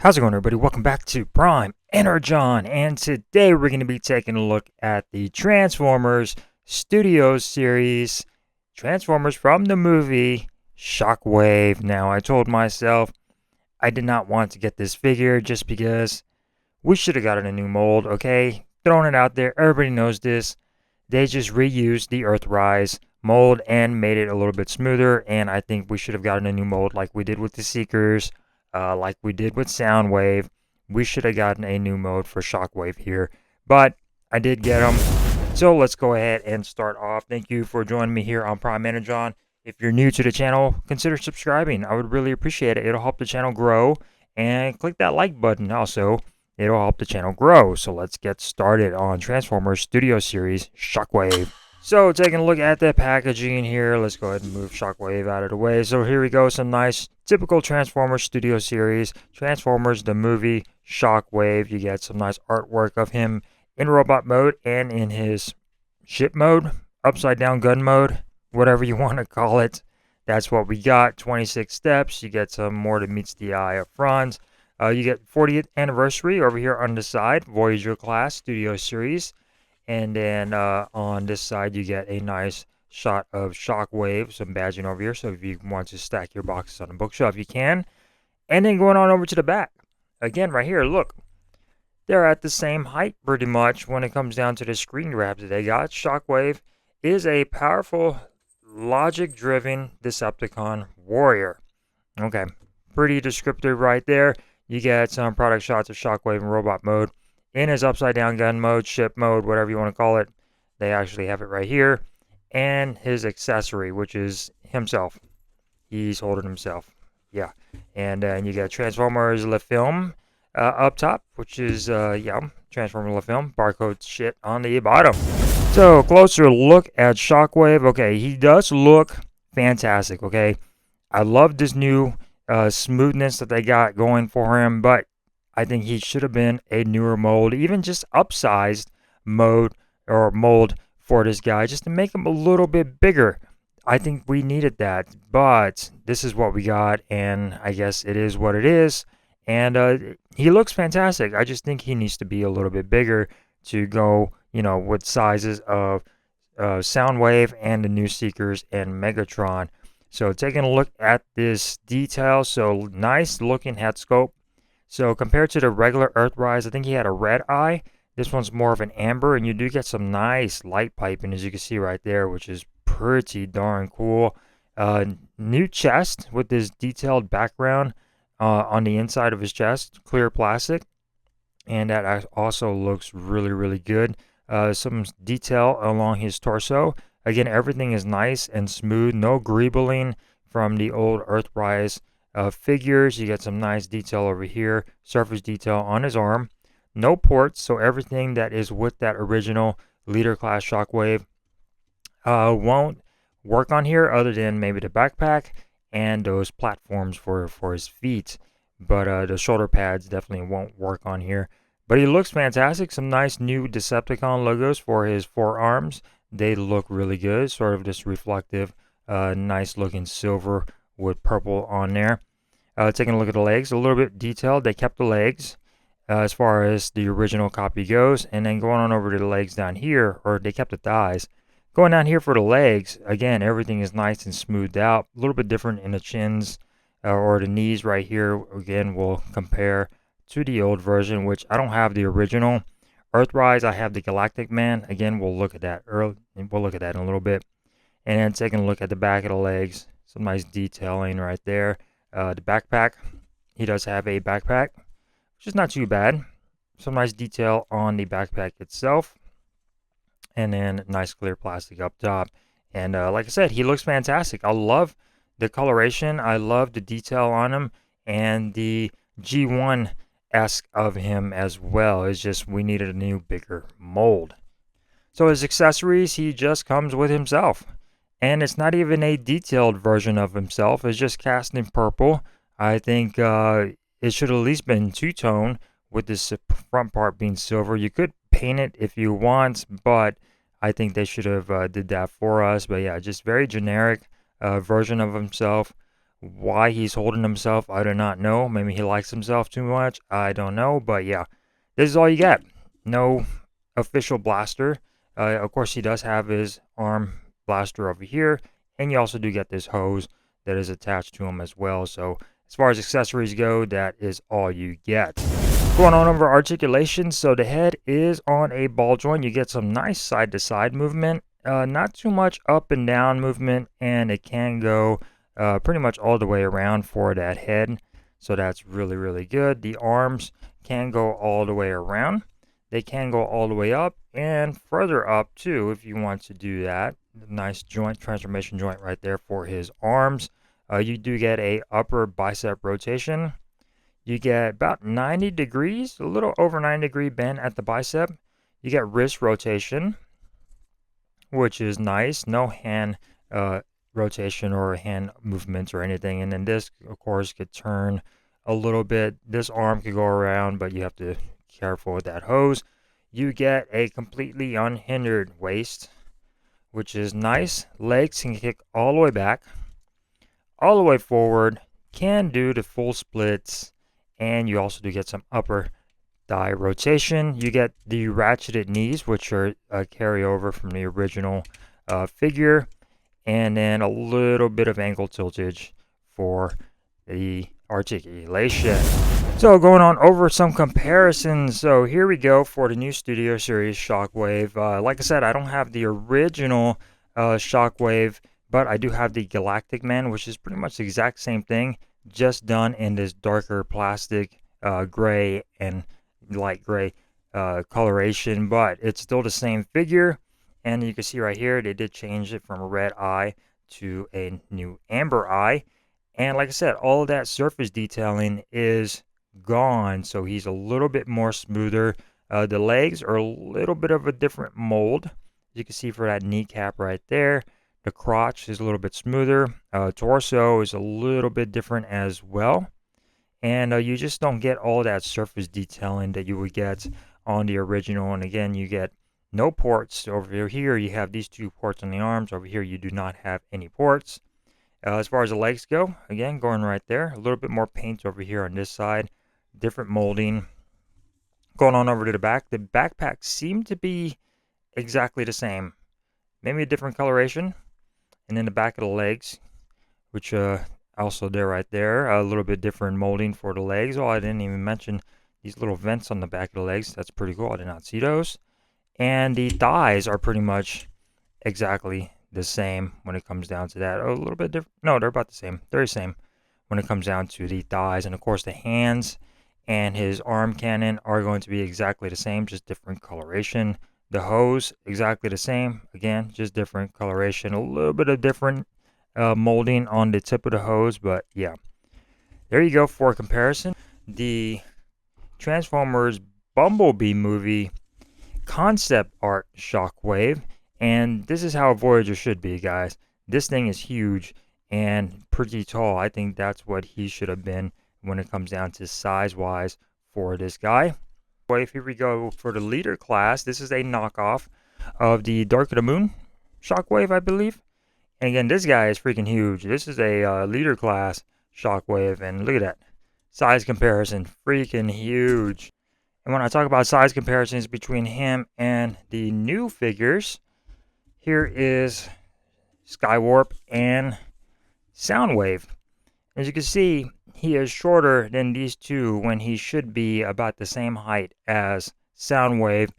How's it going, everybody? Welcome back to Prime Energon, and today we're going to be taking a look at the Transformers Studios series, Transformers from the movie Shockwave. Now, I told myself I did not want to get this figure just because we should have gotten a new mold, okay? Throwing it out there, everybody knows this. They just reused the Earthrise mold and made it a little bit smoother, and I think we should have gotten a new mold like we did with the Seekers, like we did with Soundwave. We should have gotten a new mode for Shockwave here, but I did get them. So let's go ahead and start off. Thank you for joining me here on Prime Energon. If you're new to the channel, consider subscribing. I would really appreciate it. It'll help the channel grow. And click that like button also. It'll help the channel grow. So let's get started on Transformers Studio Series Shockwave. So taking a look at the packaging here, let's go ahead and move Shockwave out of the way. So here we go, some nice typical Transformers Studio Series, Transformers the movie Shockwave. You get some nice artwork of him in robot mode and in his ship mode, upside down gun mode, whatever you want to call it. That's what we got. 26 steps. You get some more that meets the eye up front. You get 40th anniversary over here on the side, Voyager class Studio Series. And then on this side, you get a nice shot of Shockwave, some badging over here. So if you want to stack your boxes on the bookshelf, you can. And then going on over to the back. Again, right here, look. They're at the same height pretty much when it comes down to the screen grabs that they got. Shockwave is a powerful, logic-driven Decepticon warrior. Okay, pretty descriptive right there. You get some product shots of Shockwave in robot mode. In his upside down gun mode, ship mode, whatever you want to call it. They actually have it right here. And his accessory, which is himself. He's holding himself. Yeah. And then you got Transformers Le Film up top, which is, Transformers Le Film. Barcode shit on the bottom. So, closer look at Shockwave. Okay, he does look fantastic, okay? I love this new smoothness that they got going for him, but I think he should have been a newer mold, even just upsized mode or mold for this guy, just to make him a little bit bigger. I think we needed that, but this is what we got, and I guess it is what it is. And he looks fantastic. I just think he needs to be a little bit bigger to go, with sizes of Soundwave and the new Seekers and Megatron. So taking a look at this detail, so nice looking head sculpt. So compared to the regular Earthrise, I think he had a red eye. This one's more of an amber, and you do get some nice light piping, as you can see right there, which is pretty darn cool. New chest with this detailed background on the inside of his chest, clear plastic, and that also looks really, really good. Some detail along his torso. Again, everything is nice and smooth, no greebling from the old Earthrise figures. You get some nice detail over here, surface detail on his arm. No ports, so everything that is with that original leader class Shockwave won't work on here, other than maybe the backpack and those platforms for his feet. But the shoulder pads definitely won't work on here. But he looks fantastic. Some nice new Decepticon logos for his forearms. They look really good, sort of this reflective, nice looking silver with purple on there. Taking a look at the legs, a little bit detailed. They kept the legs as far as the original copy goes. And then going on over to the legs down here, or they kept the thighs. Going down here for the legs, again, everything is nice and smoothed out. A little bit different in the chins or the knees right here. Again, we'll compare to the old version, which I don't have the original Earthrise. I have the Galactic Man. Again, we'll look at that in a little bit. And then taking a look at the back of the legs. Some nice detailing right there. The backpack, he does have a backpack, which is not too bad. Some nice detail on the backpack itself. And then nice clear plastic up top. And like I said, he looks fantastic. I love the coloration. I love the detail on him. And the G1-esque of him as well. It's just we needed a new, bigger mold. So his accessories, he just comes with himself. And it's not even a detailed version of himself. It's just cast in purple. I think it should at least been two-tone with this front part being silver. You could paint it if you want, but I think they should have did that for us. But yeah, just very generic version of himself Why he's holding himself, I do not know. Maybe he likes himself too much. I don't know. But yeah, this is all you get. No official blaster. Of course, he does have his arm blaster over here. And you also do get this hose that is attached to him as well. So as far as accessories go, that is all you get. Going on over articulation, so the head is on a ball joint. You get some nice side-to-side movement. Not too much up and down movement, and it can go pretty much all the way around for that head. So that's really, really good. The arms can go all the way around. They can go all the way up and further up too if you want to do that. Nice joint, transformation joint right there for his arms. You do get a upper bicep rotation. You get about 90 degrees, a little over 90-degree bend at the bicep. You get wrist rotation, which is nice. No hand rotation or hand movements or anything. And then this, of course, could turn a little bit. This arm could go around, but you have to be careful with that hose. You get a completely unhindered waist, which is nice. Legs can kick all the way back, all the way forward. Can do the full splits. And you also do get some upper thigh rotation. You get the ratcheted knees, which are a carryover from the original figure. And then a little bit of ankle tiltage for the articulation. So going on over some comparisons. So here we go for the new Studio Series Shockwave. Like I said, I don't have the original Shockwave, but I do have the Galactic Man, which is pretty much the exact same thing, just done in this darker plastic gray and light gray coloration, but it's still the same figure. And you can see right here, they did change it from a red eye to a new amber eye. And like I said, all of that surface detailing is gone, so he's a little bit more smoother. The legs are a little bit of a different mold. You can see for that kneecap right there. The crotch is a little bit smoother. Torso is a little bit different as well. And you just don't get all that surface detailing that you would get on the original. And again, you get no ports. Over here, you have these two ports on the arms. Over here, you do not have any ports. As far as the legs go, again, going right there. A little bit more paint over here on this side. Different molding. Going on over to the back. The backpacks seem to be exactly the same. Maybe a different coloration. And then the back of the legs, which also there right there, a little bit different molding for the legs. Oh, I didn't even mention these little vents on the back of the legs. That's pretty cool. I did not see those. And the thighs are pretty much exactly the same when it comes down to that. A little bit different. No, they're about the same. They're the same when it comes down to the thighs. And of course, the hands and his arm cannon are going to be exactly the same, just different coloration. The hose, exactly the same. Again, just different coloration. A little bit of different molding on the tip of the hose, but yeah. There you go for comparison. The Transformers Bumblebee movie concept art Shockwave, and this is how a Voyager should be, guys. This thing is huge and pretty tall. I think that's what he should have been when it comes down to size-wise for this guy. Here we go for the leader class. This is a knockoff of the Dark of the Moon Shockwave, I believe. And again, this guy is freaking huge. This is a leader class Shockwave, and look at that size comparison, freaking huge. And when I talk about size comparisons between him and the new figures, here is Skywarp and Soundwave. As you can see, he is shorter than these two when he should be about the same height as Soundwave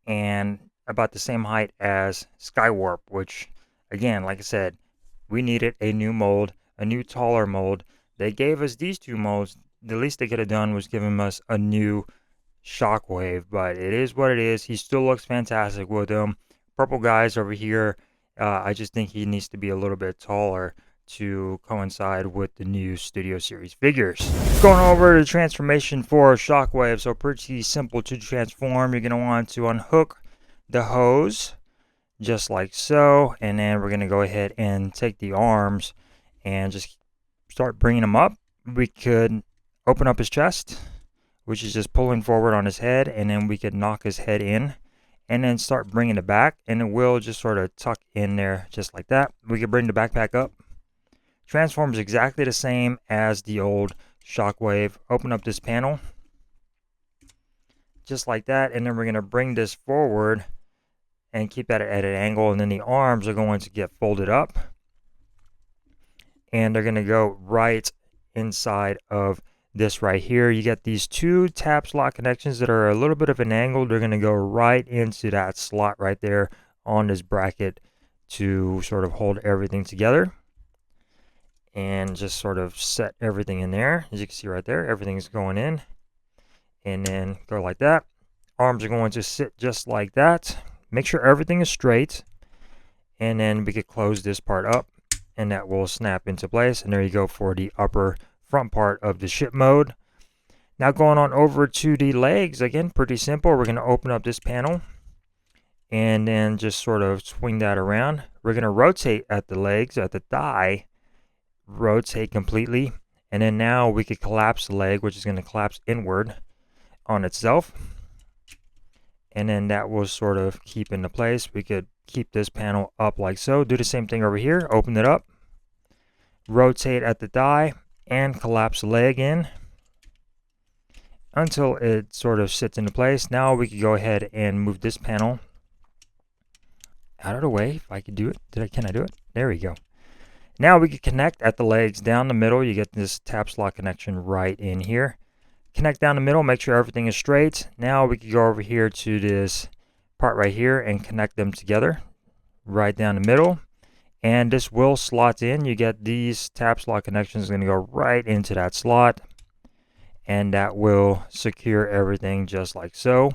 and about the same height as Skywarp, which, again, like I said, we needed a new mold, a new taller mold. They gave us these two molds. The least they could have done was give us a new Shockwave, but it is what it is. He still looks fantastic with them. Purple guys over here, I just think he needs to be a little bit taller to coincide with the new Studio Series figures. Going over the transformation for Shockwave, so pretty simple to transform. You're going to want to unhook the hose, just like so, and then we're going to go ahead and take the arms and just start bringing them up. We could open up his chest, which is just pulling forward on his head, and then we could knock his head in and then start bringing it back, and it will just sort of tuck in there just like that. We could bring the backpack up, transforms exactly the same as the old Shockwave. Open up this panel, just like that, and then we're going to bring this forward and keep that at an angle, and then the arms are going to get folded up, and they're going to go right inside of this right here. You get these two tap slot connections that are a little bit of an angle. They're going to go right into that slot right there on this bracket to sort of hold everything together and just sort of set everything in there. As you can see right there, everything's going in, and then go like that. Arms are going to sit just like that. Make sure everything is straight, and then we could close this part up, and that will snap into place. And there you go for the upper front part of the ship mode. Now going on over to the legs, again, pretty simple. We're going to open up this panel and then just sort of swing that around. We're going to rotate at the legs, at the thigh, rotate completely, and then now we could collapse the leg, which is going to collapse inward on itself, and then that will sort of keep into place. We could keep this panel up like so. Do the same thing over here. Open it up, rotate at the thigh, and collapse the leg in until it sort of sits into place. Now we could go ahead and move this panel out of the way. If I could do it, can I do it? There we go. Now we can connect at the legs down the middle. You get this tap slot connection right in here. Connect down the middle, make sure everything is straight. Now we can go over here to this part right here and connect them together right down the middle. And this will slot in. You get these tap slot connections going to go right into that slot, and that will secure everything just like so.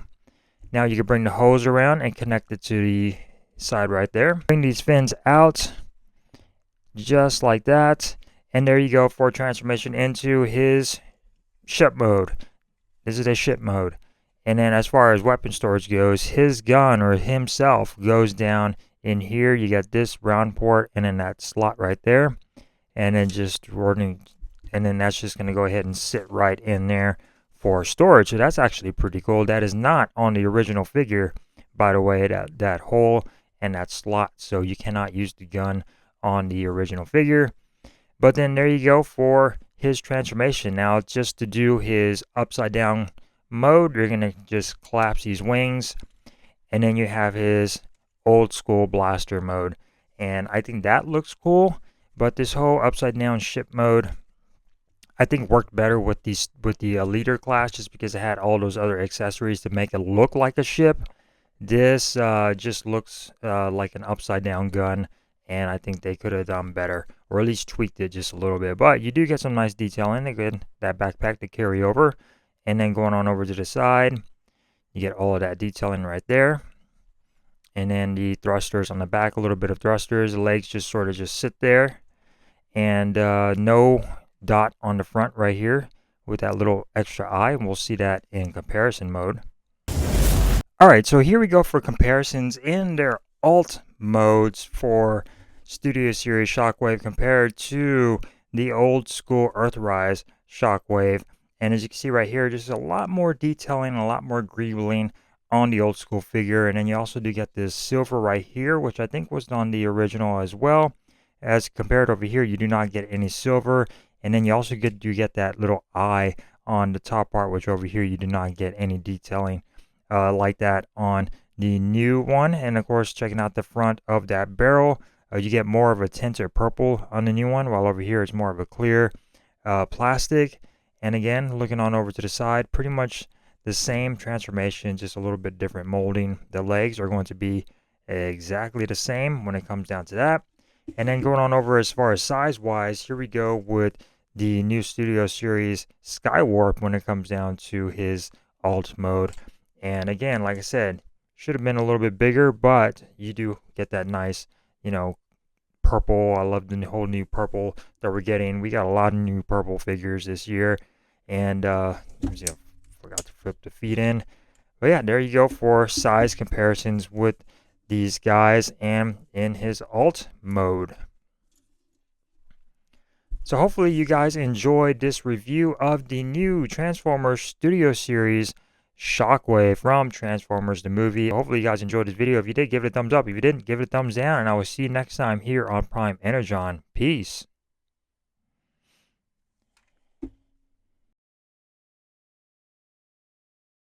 Now you can bring the hose around and connect it to the side right there. Bring these fins out just like that, and there you go for transformation into his ship mode. This is a ship mode. And then as far as weapon storage goes, his gun or himself goes down in here. You got this round port and then that slot right there, and then just running, and then that's just going to go ahead and sit right in there for storage. So that's actually pretty cool. That is not on the original figure, by the way, that hole and that slot, so you cannot use the gun on the original figure. But then there you go for his transformation. Now just to do his upside down mode, you're going to just collapse these wings, and then you have his old school blaster mode, and I think that looks cool. But this whole upside down ship mode I think worked better with the leader class, just because it had all those other accessories to make it look like a ship. This just looks like an upside down gun, and I think they could have done better, or at least tweaked it just a little bit. But you do get some nice detail in it. Good, that backpack to carry over. And then going on over to the side, you get all of that detailing right there. And then the thrusters on the back, a little bit of thrusters. The legs just sort of just sit there. And no dot on the front right here with that little extra eye. And we'll see that in comparison mode. Alright, so here we go for comparisons in their alt modes for Studio Series Shockwave compared to the old school Earthrise Shockwave. And as you can see right here, just a lot more detailing, a lot more greebling on the old school figure. And then you also do get this silver right here, which I think was on the original as well. As compared over here, you do not get any silver. And then you also get that little eye on the top part, which over here you do not get any detailing like that on the new one. And of course, checking out the front of that barrel, you get more of a tinted purple on the new one, while over here it's more of a clear plastic. And again, looking on over to the side, pretty much the same transformation, just a little bit different molding. The legs are going to be exactly the same when it comes down to that. And then going on over as far as size-wise, here we go with the new Studio Series Skywarp when it comes down to his alt mode. And again, like I said, should have been a little bit bigger, but you do get that nice, purple. I love the whole new purple that we're getting. We got a lot of new purple figures this year. And let me see, I forgot to flip the feet in. But yeah, there you go for size comparisons with these guys and in his alt mode. So hopefully you guys enjoyed this review of the new Transformers Studio Series Shockwave from Transformers the movie. Hopefully you guys enjoyed this video. If you did, give it a thumbs up. If you didn't, give it a thumbs down. And I will see you next time here on Prime Energon. Peace.